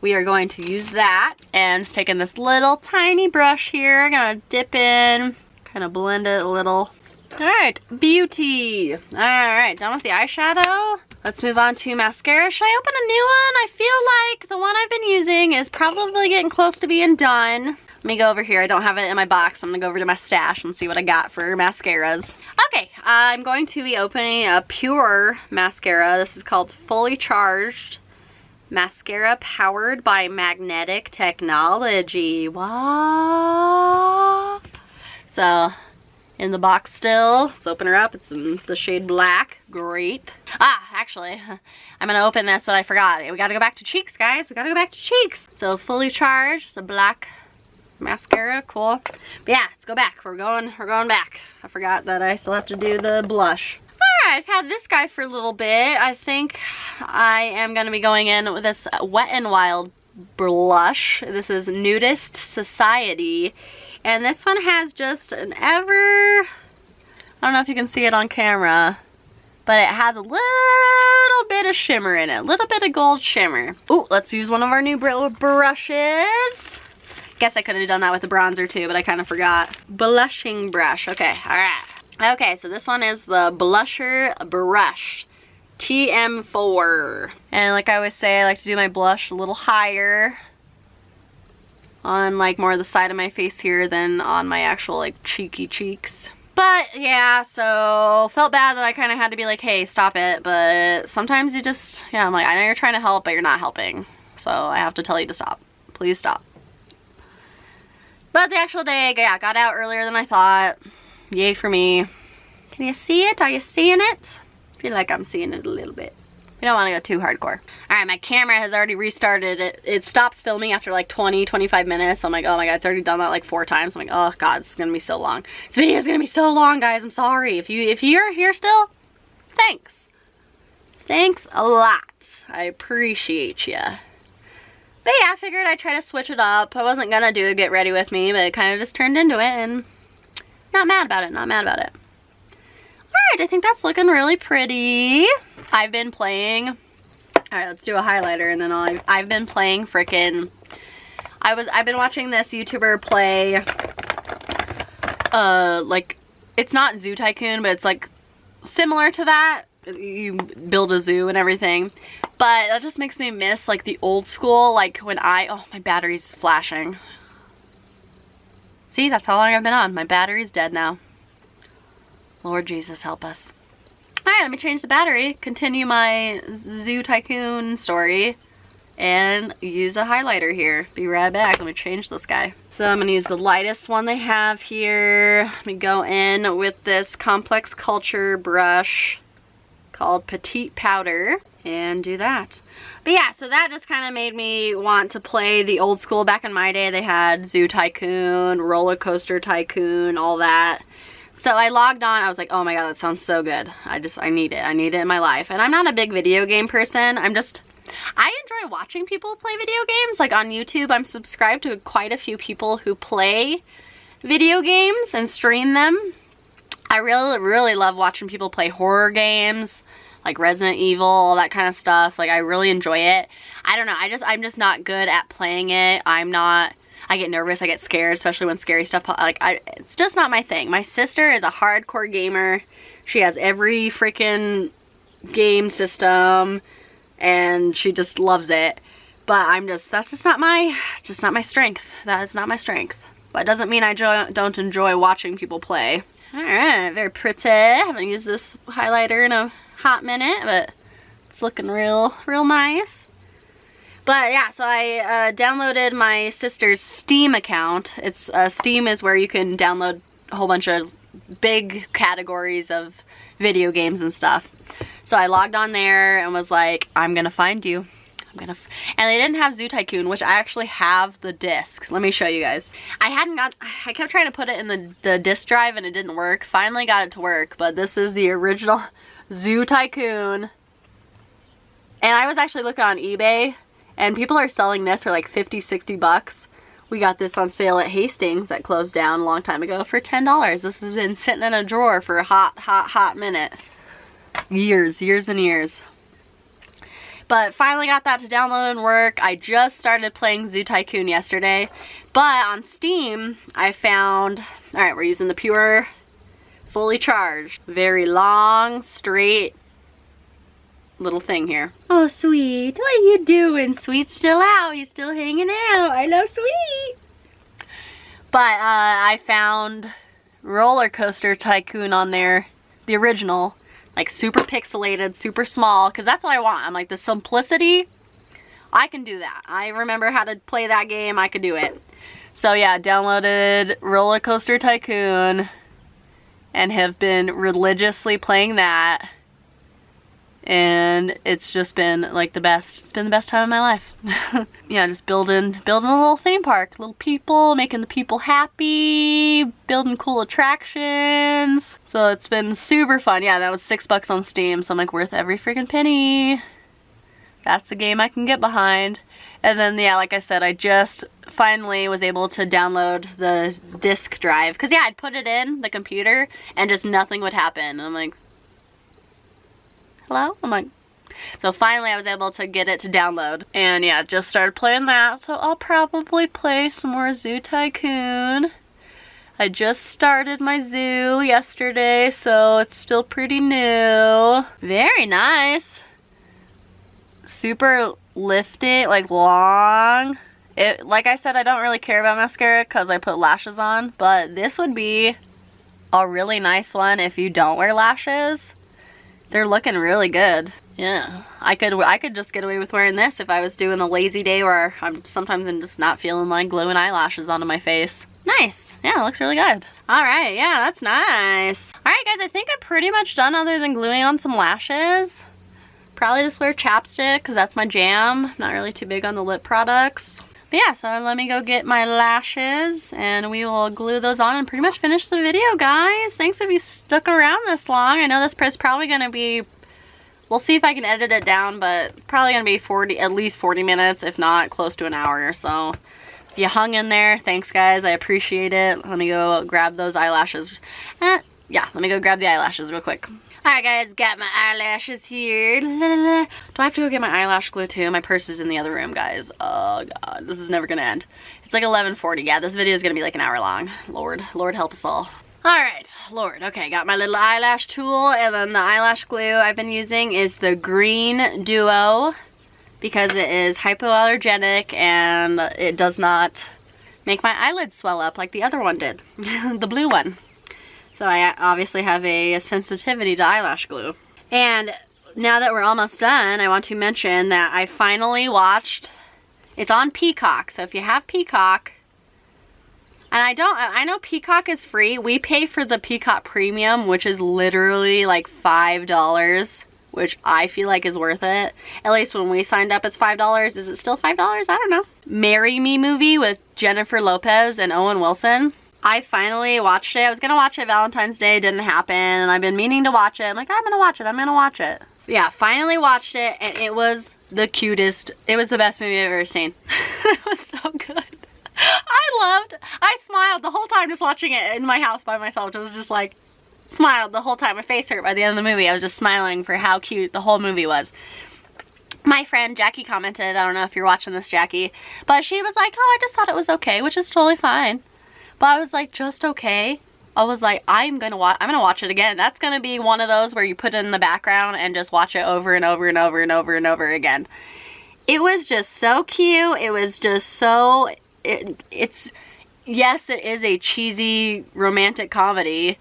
Speaker 1: We are going to use that, and just taking this little tiny brush here. I'm gonna dip in, kind of blend it a little. Alright, beauty. Alright, done with the eyeshadow. Let's move on to mascara. Should I open a new one? I feel like the one I've been using is probably getting close to being done. Let me go over here. I don't have it in my box. I'm gonna go over to my stash and see what I got for mascaras. Okay, I'm going to be opening a pure mascara. This is called Fully Charged Mascara powered by magnetic technology. What? So, in the box still. Let's open her up. It's in the shade black. Great. Actually, I'm gonna open this, but I forgot. We gotta go back to cheeks, guys. We gotta go back to cheeks. So Fully Charged, it's a black mascara. Cool. But yeah, let's go back. We're going back. I forgot that I still have to do the blush. Alright, I've had this guy for a little bit. I think I am gonna be going in with this Wet n Wild blush. This is Nudist Society. And this one has just an I don't know if you can see it on camera, but it has a little bit of shimmer in it. A little bit of gold shimmer. Ooh, let's use one of our new brushes. Guess I could have done that with the bronzer too, but I kind of forgot. Blushing brush. Okay, alright. Okay, so this one is the Blusher Brush Tm4. And like I always say, I like to do my blush a little higher on like more of the side of my face here than on my actual like cheeky cheeks. But yeah, so felt bad that I kind of had to be like, hey, stop it. But sometimes you just, yeah, I'm like, I know you're trying to help, but you're not helping. So I have to tell you to stop. Please stop. But the actual day, yeah, got out earlier than I thought. Yay for me. Can you see it? Are you seeing it? I feel like I'm seeing it a little bit. We don't want to go too hardcore. All right, my camera has already restarted. It stops filming after like 20-25 minutes. So I'm like, oh my god, it's already done that like 4 times. I'm like, oh god, it's gonna be so long. This video is gonna be so long, guys. I'm sorry. If you're here still, thanks. Thanks a lot. I appreciate you. But yeah, I figured I'd try to switch it up. I wasn't gonna do a get ready with me, but it kind of just turned into it, and not mad about it, not mad about it. Alright, I think that's looking really pretty. I've been playing, alright, let's do a highlighter, and then I've been playing frickin', I've been watching this YouTuber play, like, it's not Zoo Tycoon, but it's like similar to that. You build a zoo and everything. But that just makes me miss like the old school, like when oh, my battery's flashing. See, that's how long I've been on. My battery's dead now. Lord Jesus, help us. Alright, let me change the battery, continue my Zoo Tycoon story, and use a highlighter here. Be right back. Let me change this guy. So I'm gonna use the lightest one they have here. Let me go in with this Complex Culture brush called Petite Powder and do that. But yeah, so that just kind of made me want to play the old school. Back in my day, they had Zoo Tycoon, Roller Coaster Tycoon, all that. So I logged on, I was like, oh my god, that sounds so good. I need it. I need it in my life. And I'm not a big video game person. I enjoy watching people play video games. Like on YouTube, I'm subscribed to quite a few people who play video games and stream them. I really love watching people play horror games, like Resident Evil, all that kind of stuff. Like I really enjoy it. I don't know, I'm just not good at playing it. I get nervous, I get scared, especially when scary stuff, it's just not my thing. My sister is a hardcore gamer. She has every freaking game system and she just loves it. But that's just not my strength. That is not my strength. But it doesn't mean I don't enjoy watching people play. Alright, very pretty. I haven't used this highlighter in a hot minute, but it's looking real nice. But yeah, so I downloaded my sister's Steam account. Steam is where you can download a whole bunch of big categories of video games and stuff. So I logged on there and was like, I'm gonna find you. And they didn't have Zoo Tycoon, which I actually have the disc. Let me show you guys. I kept trying to put it in the disc drive and it didn't work. Finally got it to work, but this is the original Zoo Tycoon. And I was actually looking on eBay and people are selling this for like 50-60 bucks. We got this on sale at Hastings that closed down a long time ago for $10. This has been sitting in a drawer for a hot minute. Years and years. But finally got that to download and work. I just started playing Zoo Tycoon yesterday. But on Steam, I found, alright, we're using the Pure Fully Charged. Very long, straight little thing here. Oh, Sweet, what are you doing? Sweet's still out. He's still hanging out. I love Sweet. But I found Roller Coaster Tycoon on there, the original. Like super pixelated, super small, because that's what I want. I'm like, the simplicity, I can do that. I remember how to play that game, I could do it. So yeah, downloaded Roller Coaster Tycoon and have been religiously playing that. And it's just been like the best. It's been the best time of my life. Yeah, just building a little theme park. Little people, making the people happy, building cool attractions. So it's been super fun. Yeah, that was $6 on Steam, so I'm like, worth every freaking penny. That's a game I can get behind. And then, yeah, like I said, I just finally was able to download the disk drive. Because, yeah, I'd put it in the computer and just nothing would happen. And I'm like, hello? I'm like, so finally I was able to get it to download. And yeah, just started playing that. So I'll probably play some more Zoo Tycoon. I just started my zoo yesterday, so it's still pretty new. Very nice. Super lifted, like long. Like I said, I don't really care about mascara because I put lashes on, but this would be a really nice one if you don't wear lashes. They're looking really good. Yeah, I could just get away with wearing this if I was doing a lazy day where I'm just not feeling like gluing eyelashes onto my face. Nice. Yeah, it looks really good. Alright, yeah, that's nice. Alright guys, I think I'm pretty much done other than gluing on some lashes. Probably just wear chapstick because that's my jam. Not really too big on the lip products. But yeah, so let me go get my lashes and we will glue those on and pretty much finish the video, guys. Thanks if you stuck around this long. I know this is probably going to be, we'll see if I can edit it down, but probably going to be at least 40 minutes, if not close to an hour or so. If you hung in there, thanks guys, I appreciate it. Let me go grab those eyelashes. Yeah, let me go grab the eyelashes real quick. Alright guys, got my eyelashes here. Do I have to go get my eyelash glue too? My purse is in the other room, guys. Oh god, this is never gonna end. It's like 11:40. Yeah, this video is gonna be like an hour long. Lord help us all. Alright, Lord. Okay, got my little eyelash tool, and then the eyelash glue I've been using is the Green Duo because it is hypoallergenic and it does not make my eyelids swell up like the other one did. The blue one. So I obviously have a sensitivity to eyelash glue. And now that we're almost done, I want to mention that I finally watched, it's on Peacock. So if you have Peacock, and I know Peacock is free. We pay for the Peacock Premium, which is literally like $5, which I feel like is worth it. At least when we signed up, it's $5. Is it still $5? I don't know. Marry Me movie with Jennifer Lopez and Owen Wilson. I finally watched it. I was gonna watch it Valentine's Day, didn't happen, and I've been meaning to watch it. I'm like, I'm gonna watch it. Yeah, finally watched it, and it was the cutest. It was the best movie I've ever seen. It was so good. I smiled the whole time just watching it in my house by myself. It was just like, smiled the whole time. My face hurt by the end of the movie. I was just smiling for how cute the whole movie was. My friend Jackie commented, I don't know if you're watching this, Jackie, but she was like, oh, I just thought it was okay, which is totally fine. But I was like, just okay. I was like, I'm gonna watch it again. That's gonna be one of those where you put it in the background and just watch it over and over and over and over and over again. It was just so cute. It was just so, yes, it is a cheesy romantic comedy.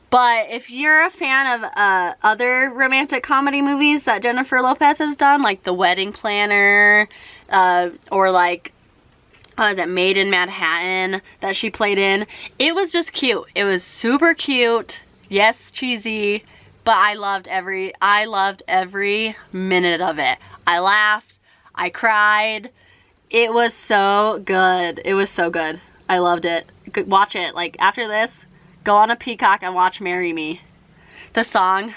Speaker 1: But if you're a fan of other romantic comedy movies that Jennifer Lopez has done, like The Wedding Planner, or like, is it Made in Manhattan that she played in? It was just cute. It was super cute. Yes, cheesy, but I loved every minute of it. I laughed. I cried. It was so good. It was so good. I loved it. Watch it. Like after this, go on a Peacock and watch Marry Me. The song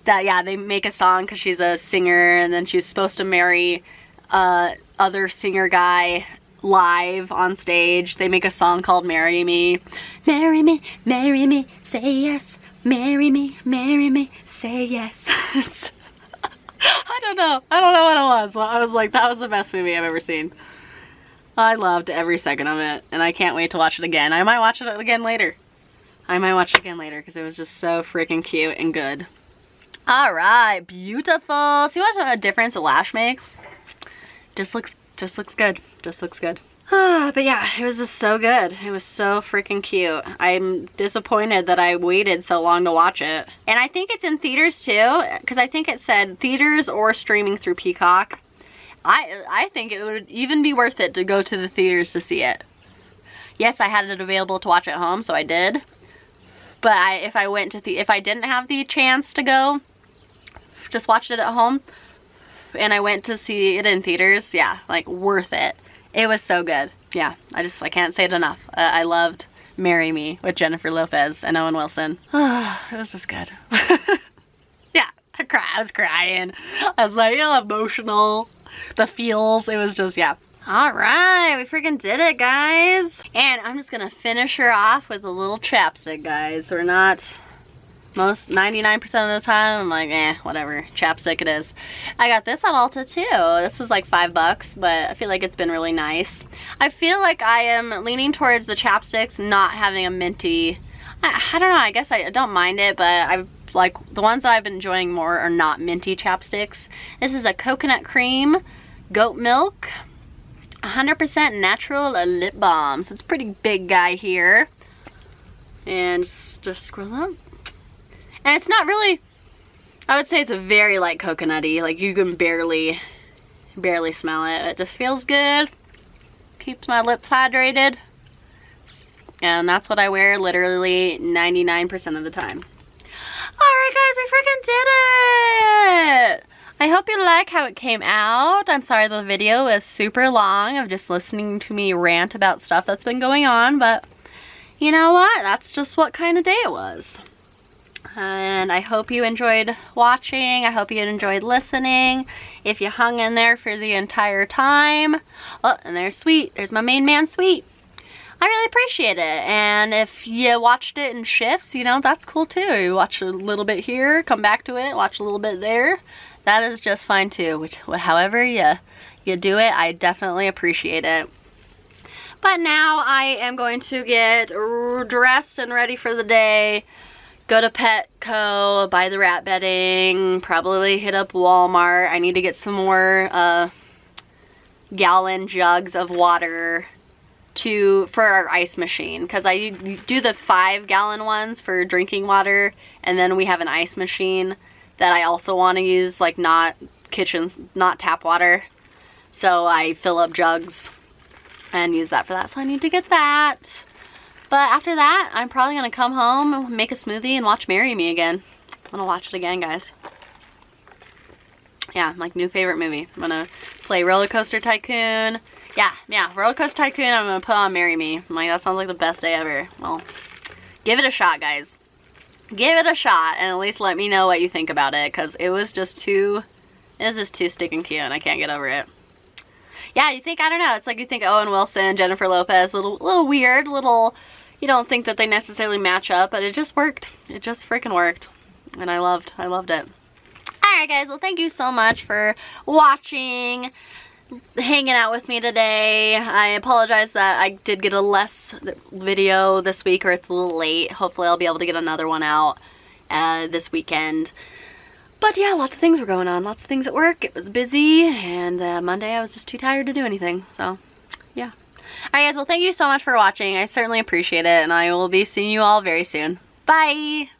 Speaker 1: that, yeah, they make a song because she's a singer and then she's supposed to marry other singer guy live on stage. They make a song called Marry Me. Marry me, say yes. Marry me, say yes. I don't know what it was, but I was like, that was the best movie I've ever seen. I loved every second of it, and I can't wait to watch it again. I might watch it again later. Because it was just so freaking cute and good. Alright, beautiful. See what a difference a lash makes? Just looks good. Just looks good. But yeah, it was just so good. It was so freaking cute. I'm disappointed that I waited so long to watch it. And I think it's in theaters too, because I think it said theaters or streaming through Peacock. I think it would even be worth it to go to the theaters to see it. Yes, I had it available to watch at home, so I did. But if I didn't have the chance to go, just watched it at home, and I went to see it in theaters, yeah, like worth it. It was so good. Yeah, I can't say it enough. I loved Marry Me with Jennifer Lopez and Owen Wilson. It was just good. Yeah, I was crying. I was like, emotional. The feels, it was just, yeah. Alright, we freaking did it, guys. And I'm just gonna finish her off with a little chapstick, guys. We're not, 99% of the time, I'm like, whatever, chapstick it is. I got this at Ulta too. This was like $5, but I feel like it's been really nice. I feel like I am leaning towards the chapsticks not having a minty, I don't know, I guess I don't mind it, but like the ones that I've been enjoying more are not minty chapsticks. This is a coconut cream, goat milk, 100% natural lip balm. So it's a pretty big guy here. And just scroll up. And it's not really, I would say it's a very light coconutty. Like you can barely smell it. It just feels good. Keeps my lips hydrated. And that's what I wear literally 99% of the time. Alright guys, we freaking did it! I hope you like how it came out. I'm sorry the video is super long of just listening to me rant about stuff that's been going on, but you know what? That's just what kind of day it was. And I hope you enjoyed watching. I hope you enjoyed listening. If you hung in there for the entire time. Oh, and there's Sweet. There's my main man, Sweet. I really appreciate it. And if you watched it in shifts, you know, that's cool too. You watch a little bit here, come back to it, watch a little bit there. That is just fine too. However you do it, I definitely appreciate it. But now I am going to get dressed and ready for the day. Go to Petco, buy the rat bedding, probably hit up Walmart. I need to get some more gallon jugs of water for our ice machine, because I do the 5-gallon ones for drinking water, and then we have an ice machine that I also want to use, like not tap water. So I fill up jugs and use that for that. So I need to get that. But after that, I'm probably gonna come home, make a smoothie, and watch Marry Me again. I'm gonna watch it again, guys. Yeah, like new favorite movie. I'm gonna play Roller Coaster Tycoon. Yeah, Roller Coaster Tycoon, I'm gonna put on Marry Me. I'm like, that sounds like the best day ever. Well, give it a shot, guys. Give it a shot, and at least let me know what you think about it, because it was just too stinking cute, and I can't get over it. Yeah, you think, I don't know, it's like you think Owen Wilson, Jennifer Lopez, little weird, you don't think that they necessarily match up, but it just worked. It just freaking worked, and I loved it. Alright guys, well thank you so much for watching, hanging out with me today. I apologize that I did get a less video this week, or it's a little late. Hopefully I'll be able to get another one out this weekend. But yeah, lots of things were going on, lots of things at work. It was busy, and Monday I was just too tired to do anything, so yeah. Alright guys, well thank you so much for watching. I certainly appreciate it, and I will be seeing you all very soon. Bye!